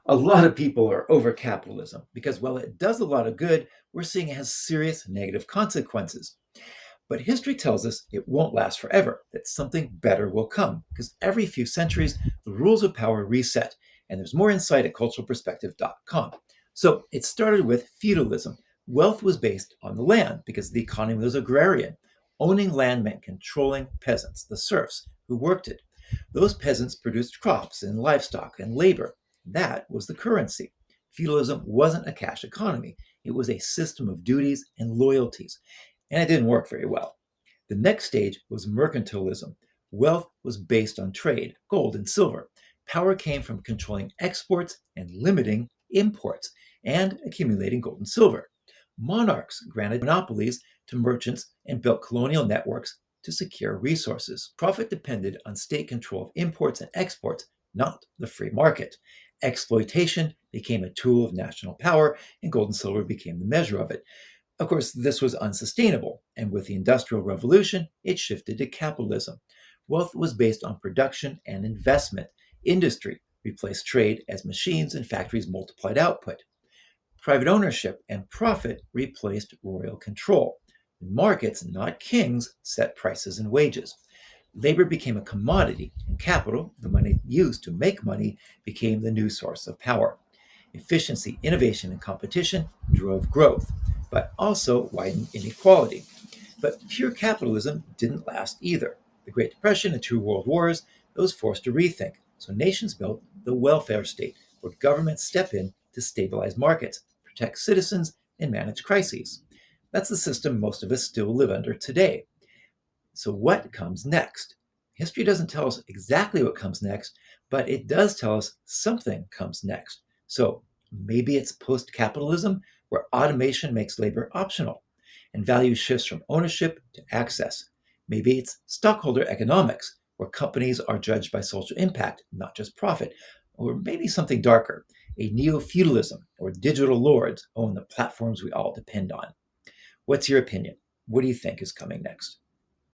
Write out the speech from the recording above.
A lot of people are over capitalism because while it does a lot of good, we're seeing it has serious negative consequences. But history tells us it won't last forever, that something better will come, because every few centuries, the rules of power reset. And there's more insight at culturalperspective.com. So it started with feudalism. Wealth was based on the land because the economy was agrarian. Owning land meant controlling peasants, the serfs, who worked it. Those peasants produced crops and livestock and labor. That was the currency. Feudalism wasn't a cash economy. It was a system of duties and loyalties, and it didn't work very well. The next stage was mercantilism. Wealth was based on trade, gold and silver. Power came from controlling exports and limiting imports, and accumulating gold and silver. Monarchs granted monopolies to merchants and built colonial networks to secure resources. Profit depended on state control of imports and exports, not the free market. Exploitation became a tool of national power, and gold and silver became the measure of it. Of course, this was unsustainable, and with the Industrial Revolution, it shifted to capitalism. Wealth was based on production and investment. Industry replaced trade as machines and factories multiplied output. Private ownership and profit replaced royal control. Markets, not kings, set prices and wages. Labor became a commodity, and capital, the money used to make money, became the new source of power. Efficiency, innovation, and competition drove growth, but also widened inequality. But pure capitalism didn't last either. The Great Depression and two world wars, those forced a rethink. So nations built the welfare state, where governments step in to stabilize markets, protect citizens, and manage crises. That's the system most of us still live under today. So, what comes next? History doesn't tell us exactly what comes next, but it does tell us something comes next. So, maybe it's post capitalism, where automation makes labor optional and value shifts from ownership to access. Maybe it's stockholder economics, where companies are judged by social impact, not just profit. Or maybe something darker, a neo feudalism, or digital lords own the platforms we all depend on. What's your opinion? What do you think is coming next?